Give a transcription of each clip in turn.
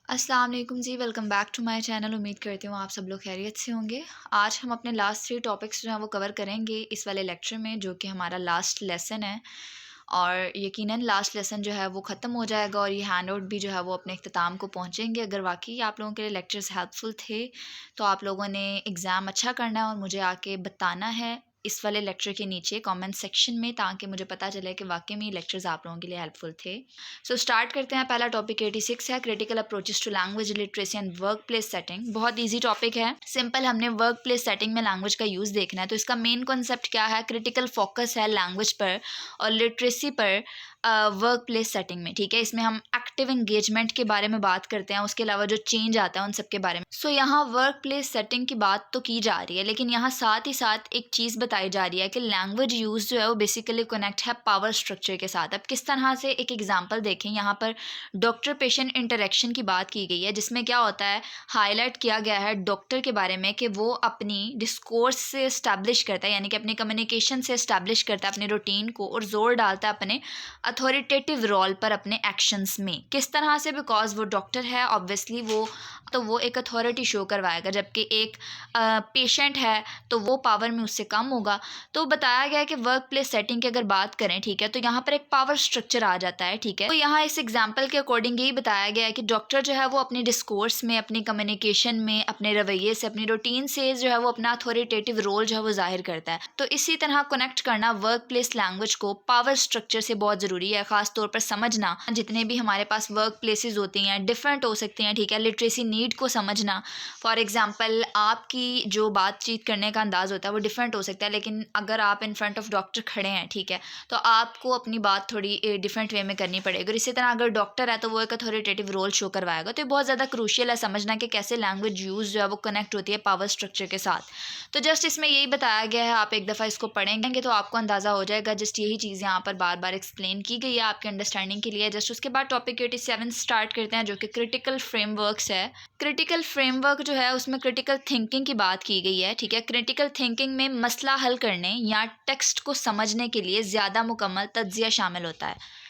अस्सलाम वालेकुम जी, welcome back to my channel. उम्मीद करती हूँ आप सब लोग खैरियत से होंगे। आज हम अपने लास्ट 3 टॉपिक्स जो हैं वो कवर करेंगे इस वाले लेक्चर में, जो कि हमारा लास्ट लेसन है। और यकीनन लास्ट लेसन जो है वो ख़त्म हो जाएगा और ये हैंड आउट भी जो है वो अपने इख्तिताम को पहुँचेंगे। अगर वाक़ई आप लोगों के लिए लेक्चर्स हेल्पफुल थे तो आप लोगों ने एग्ज़ाम अच्छा करना है और मुझे आके बताना है इस वाले लेक्चर के नीचे कमेंट सेक्शन में, ताकि मुझे पता चले कि वाक़ई में ये लेक्चर्स आप लोगों के लिए हेल्पफुल थे। सो स्टार्ट करते हैं। पहला टॉपिक 86 है, critical approaches to language literacy and work place setting. बहुत ईजी टॉपिक है, सिंपल। हमने वर्क प्लेस सेटिंग में लैंग्वेज का यूज़ देखना है। तो इसका मेन कॉन्सेप्ट क्या है? क्रिटिकल फोकस है लैंग्वेज पर और लिटरेसी पर वर्क प्लेस सेटिंग में, ठीक है। इसमें हम एक्टिव एंगेजमेंट के बारे में बात करते हैं, उसके अलावा जो चेंज आता है उन सब के बारे में। सो यहाँ वर्क प्लेस सेटिंग की बात तो की जा रही है, लेकिन यहाँ साथ ही साथ एक चीज़ बताई जा रही है कि लैंग्वेज यूज़ जो है वो बेसिकली कनेक्ट है पावर स्ट्रक्चर के साथ। अब किस तरह से, एक एग्जांपल देखें। यहाँ पर डॉक्टर पेशेंट इंटरेक्शन की बात की गई है, जिसमें क्या होता है, हाईलाइट किया गया है डॉक्टर के बारे में कि वो अपनी डिस्कोर्स से इस्टेब्लिश करता है, यानी कि अपनी कम्युनिकेशन से इस्टेब्लिश करता है अपने रूटीन को, और जोर डालता है अपने अथॉरिटेटिव रोल पर अपने एक्शंस में। किस तरह से? बिकॉज वो डॉक्टर है, ऑब्वियसली वो एक अथॉरिटी शो करवाएगा, जबकि एक पेशेंट है तो वो पावर में उससे कम होगा। तो बताया गया है कि वर्क प्लेस सेटिंग की अगर बात करें, ठीक है, तो यहाँ पर एक पावर स्ट्रक्चर आ जाता है, ठीक है। तो यहाँ इस एग्जाम्पल के अकॉर्डिंग यही बताया गया है कि डॉक्टर जो है वो अपनी डिस्कोर्स में, अपनी कम्युनिकेशन में, अपने रवैये से, अपनी रूटीन से जो है वो अपना अथॉरिटेटिव रोल जो है वो जाहिर करता है। तो इसी तरह कनेक्ट करना वर्क प्लेस लैंग्वेज को पावर स्ट्रक्चर से बहुत ज़रूरी है। ख़ास तौर पर समझना, जितने भी हमारे पास वर्क प्लेसेस होती हैं डिफरेंट हो सकती हैं, ठीक है। लिटरेसी नीड को समझना, फॉर एग्जांपल आपकी जो बातचीत करने का अंदाज़ होता है वो डिफरेंट हो सकता है, लेकिन अगर आप इन फ्रंट ऑफ डॉक्टर खड़े हैं, ठीक है, तो आपको अपनी बात थोड़ी डिफरेंट वे में करनी पड़ेगी। और इसी तरह अगर डॉक्टर है तो वो एक अथॉरिटेटिव रोल शो करवाएगा। तो ये बहुत ज़्यादा क्रूशियल है समझना कि कैसे लैंग्वेज यूज़ जो है वो कनेक्ट होती है पावर स्ट्रक्चर के साथ। तो जस्ट इसमें यही बताया गया है, आप एक दफ़ा इसको पढ़ेंगे तो आपको अंदाज़ा हो जाएगा। जस्ट यही चीज़ यहाँ पर बार बार एक्सप्लेन की गई है आपके अंडरस्टैंडिंग के लिए। जस्ट उसके बाद टॉपिक 87 स्टार्ट करते हैं, जो कि क्रिटिकल फ्रेमवर्क्स है। क्रिटिकल फ्रेमवर्क जो है उसमें क्रिटिकल थिंकिंग की बात की गई है, ठीक है। क्रिटिकल थिंकिंग में मसला हल करने या टेक्स्ट को समझने के लिए ज़्यादा मुकम्मल तज्ज़िया शामिल होता है।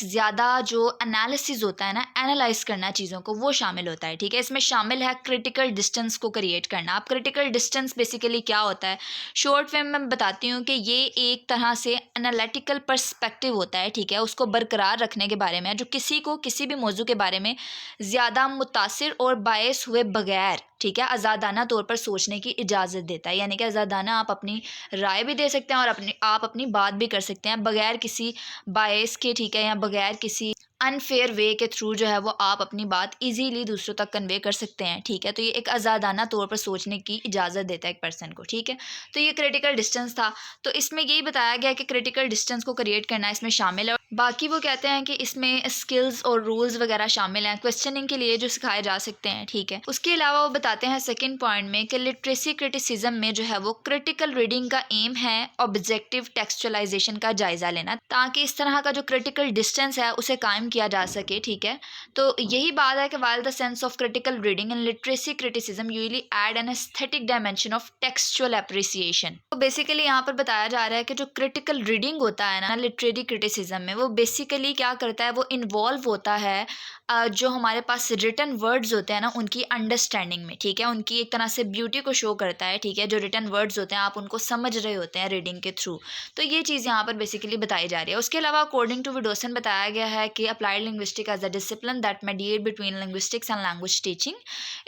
ज़्यादा जो एनालिसिस होता है ना, एनालाइज करना चीज़ों को, वो शामिल होता है, ठीक है। इसमें शामिल है क्रिटिकल डिस्टेंस को क्रिएट करना। अब क्रिटिकल डिस्टेंस बेसिकली क्या होता है, शॉर्ट फॉर्म में बताती हूँ कि ये एक तरह से एनालिटिकल पर्सपेक्टिव होता है, ठीक है, उसको बरकरार रखने के बारे में, जो किसी को किसी भी मौजू के बारे में ज़्यादा मुतासिर और बायस हुए बगैर, ठीक है, आज़ादाना तौर पर सोचने की इजाज़त देता है। यानी कि आज़ादाना आप अपनी राय भी दे सकते हैं और आप अपनी बात भी कर सकते हैं बगैर किसी बायस के, ठीक है, या बगैर किसी अनफेयर वे के थ्रू जो है वो आप अपनी बात इजीली दूसरों तक कन्वे कर सकते हैं, ठीक है। तो ये एक आज़ादाना तौर पर सोचने की इजाज़त देता है एक पर्सन को, ठीक है। तो ये क्रिटिकल डिस्टेंस था। तो इसमें यही बताया गया कि क्रिटिकल डिस्टेंस को क्रिएट करना इसमें शामिल है। बाकी वो कहते हैं कि इसमें स्किल्स और रूल्स वगैरह शामिल हैं क्वेश्चनिंग के लिए जो सिखाए जा सकते हैं, ठीक है। उसके अलावा वो बताते हैं सेकंड पॉइंट में कि लिटरेसी क्रिटिसिज्म में जो है वो क्रिटिकल रीडिंग का एम है ऑब्जेक्टिव टेक्सचुअलाइजेशन का जायज़ा लेना, ताकि इस तरह का जो क्रिटिकल डिस्टेंस है उसे कायम किया जा सके, ठीक है। तो यही बात है कि while the sense of critical reading and literacy criticism usually add an aesthetic dimension of textual appreciation। तो बेसिकली यहाँ पर बताया जा रहा है कि जो क्रिटिकल रीडिंग होता है ना लिटरेरी क्रिटिसिज्म में, वो बेसिकली क्या करता है, वो इन्वॉल्व होता है जो हमारे पास रिटन वर्ड्स होते हैं ना उनकी अंडरस्टैंडिंग में, ठीक है, उनकी एक तरह से ब्यूटी को शो करता है, ठीक है। जो रिटन वर्ड्स होते हैं आप उनको समझ रहे होते हैं रीडिंग के थ्रू। तो ये चीज़ यहाँ पर बेसिकली बताई जा रही है। उसके अलावा अकॉर्डिंग टू विडोसन बताया गया है कि applied linguistic as a discipline that mediate between linguistics and language teaching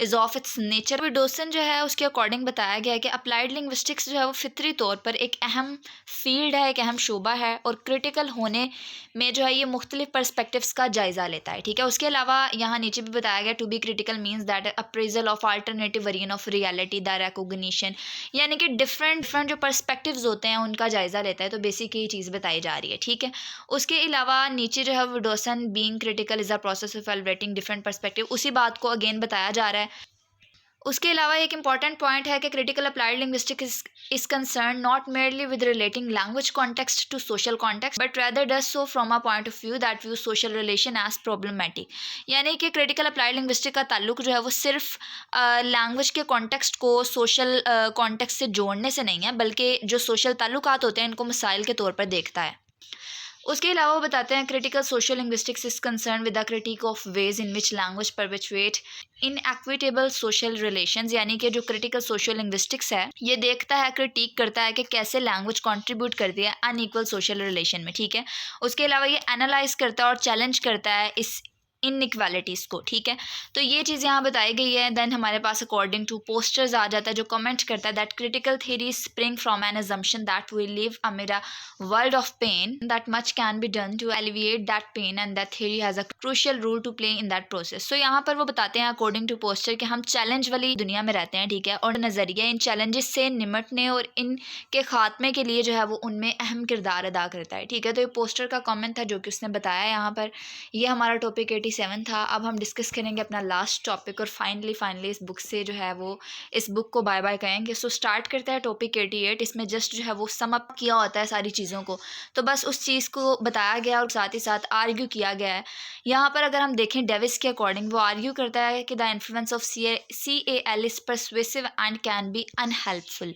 is of its nature. Widdowson जो है उसके अकॉर्डिंग बताया गया है कि अप्लाइड लिंग्विस्टिक्स जो है वो फितरी तौर पर एक अहम फील्ड है, एक अहम शोबा है, और क्रिटिकल होने में जो है ये मुख्तलिफ पर्सपेक्टिव्स का जायज़ा लेता है, ठीक है। उसके अलावा यहाँ नीचे भी बताया गया to be critical means that appraisal of alternative variant of reality the recognition, यानी कि डिफरेंट डिफरेंट जो पर्सपेक्टिव्स होते हैं उनका जायज़ा लेता है। तो बेसिक ये चीज़ बताई जा रही है, ठीक है। उसके अलावा नीचे जो है Widdowson being critical is a process of elevating different perspective, उसी बात को अगेन बताया जा रहा है। उसके अलावा एक इंपॉर्टेंट पॉइंट है कि critical applied linguistic is concern not merely with relating language context to social context but rather does so from a point of view that view social relation as problematic. यानी कि critical applied linguistic का ताल्लुक जो है वो सिर्फ language के context को सोशल कॉन्टेक्स्ट से जोड़ने से नहीं है, बल्कि जो सोशल ताल्लुकात होते हैं इनको मसाइल के तौर पर देखता है। उसके अलावा वो बताते हैं critical social linguistics is concern with the critique of ways in which language perpetuate inequitable social relations, यानी कि जो क्रिटिकल सोशल लिंग्विस्टिक्स है ये देखता है, क्रिटिक करता है कि कैसे लैंग्वेज कंट्रीब्यूट करती है अनइक्वल सोशल रिलेशन में, ठीक है। उसके अलावा ये एनालाइज करता है और चैलेंज करता है इस इनइक्वालिटीज़ को, ठीक है। तो ये चीज़ यहाँ बताई गई है। देन हमारे पास अकॉर्डिंग टू पोस्टर्स आ जाता है जो कमेंट करता है that critical theory spring from an assumption that we live amid a world of pain that much can be done to alleviate that pain and that theory has a crucial role to play in that process. So यहाँ पर वो बताते हैं according to poster कि हम challenge वाली दुनिया में रहते हैं, ठीक है, और नज़रिया इन चैलेंजेस से निमटने और इनके खात्मे के लिए जो है वो उनमें अहम किरदार अदा करता है, ठीक है। तो ये पोस्टर का कॉमेंट था जो कि उसने बताया यहाँ पर। ये हमारा टॉपिक 87 था। अब हम डिस्कस करेंगे अपना लास्ट टॉपिक और फाइनली इस बुक से जो है वो इस बुक को बाय बाय कहेंगे। सो स्टार्ट करते हैं टॉपिक 88। इसमें जस्ट जो है वो सम अप किया होता है सारी चीज़ों को, तो बस उस चीज़ को बताया गया और साथ ही साथ आर्ग्यू किया गया है। यहाँ पर अगर हम देखें डेविस के अकॉर्डिंग वो आर्ग्यू करता है कि the influence of CAL is persuasive and can be unhelpful.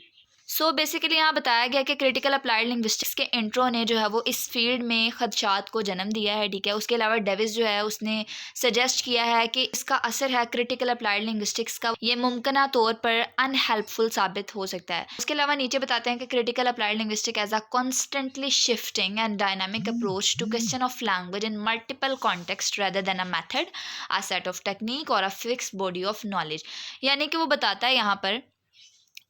So basically यहाँ बताया गया कि क्रिटिकल अप्लाइड लिंग्विस्टिक्स के इंट्रो ने जो है वो इस फील्ड में खदशात को जन्म दिया है, ठीक है। उसके अलावा डेविस जो है उसने सजेस्ट किया है कि इसका असर है क्रिटिकल अप्लाइड लिंग्विस्टिक्स का, ये मुमकिन तौर पर अनहेल्पफुल साबित हो सकता है। उसके अलावा नीचे बताते हैं कि critical applied linguistic as a constantly shifting and dynamic approach to question of language in multiple context rather than a method, a set of technique और a fix body of knowledge. यानी कि वो बताता है यहाँ पर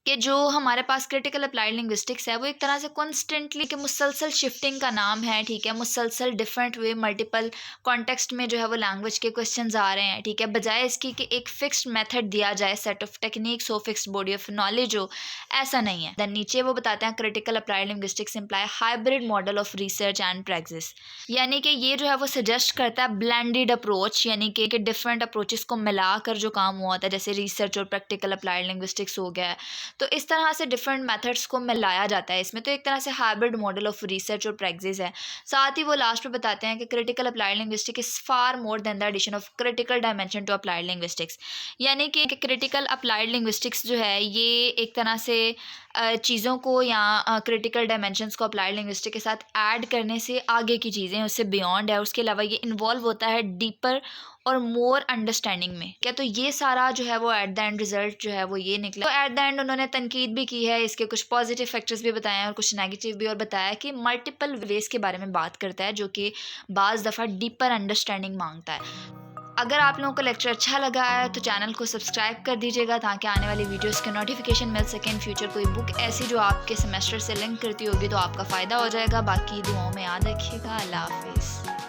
कि जो हमारे पास क्रिटिकल अप्लाइड लिंग्विस्टिक्स है वो एक तरह से कॉन्स्टेंटली कि मुसलसल शिफ्टिंग का नाम है, ठीक है। मुसलसल डिफरेंट वे मल्टीपल कॉन्टेक्स्ट में जो है वो लैंग्वेज के क्वेश्चंस आ रहे हैं, ठीक है, बजाय इसकी कि एक फिक्स्ड मेथड दिया जाए, सेट ऑफ टेक्निक्स हो, फिक्स्ड बॉडी ऑफ नॉलेज हो, ऐसा नहीं है। देन नीचे वो बताते हैं critical applied linguistics imply hybrid model of research and practice, यानी कि ये जो है वो सजेस्ट करता है ब्लेंडेड अप्रोच, यानी कि डिफरेंट अप्रोचेस को मिलाकर जो काम हुआ होता है, जैसे रिसर्च और प्रैक्टिकल अप्लाइड लिंग्विस्टिक्स हो गया है, तो इस तरह से डिफरेंट मेथड्स को मिलाया जाता है इसमें। तो एक तरह से हाइब्रिड मॉडल ऑफ रिसर्च और प्रैक्टिस है। साथ ही वो लास्ट में बताते हैं कि critical applied linguistics is far more than the addition of critical dimension to applied linguistics, यानी कि क्रिटिकल अप्लाइड लिंग्विस्टिक्स जो है ये एक तरह से चीज़ों को या क्रिटिकल डायमेंशंस को अप्लाइड लिंग्विस्टिक के साथ ऐड करने से आगे की चीज़ें उससे बियॉन्ड है। उसके अलावा ये इन्वॉल्व होता है डीपर और मोर अंडरस्टैंडिंग में, क्या। तो ये सारा जो है वो एट द एंड रिजल्ट जो है वो ये निकला। तो एट द एंड उन्होंने तनकीद भी की है, इसके कुछ पॉजिटिव फैक्टर्स भी बताए हैं और कुछ नेगेटिव भी, और बताया कि मल्टीपल वेज के बारे में बात करता है जो कि बाज़ दफ़ा डीपर अंडरस्टैंडिंग मांगता है। अगर आप लोगों को लेक्चर अच्छा लगा है तो चैनल को सब्सक्राइब कर दीजिएगा ताकि आने वाली वीडियोस के नोटिफिकेशन मिल सके। इन फ्यूचर कोई बुक ऐसी जो आपके सेमेस्टर से लिंक करती होगी तो आपका फ़ायदा हो जाएगा। बाकी दुआओं में याद रखिएगा। अल्लाह हाफिज़।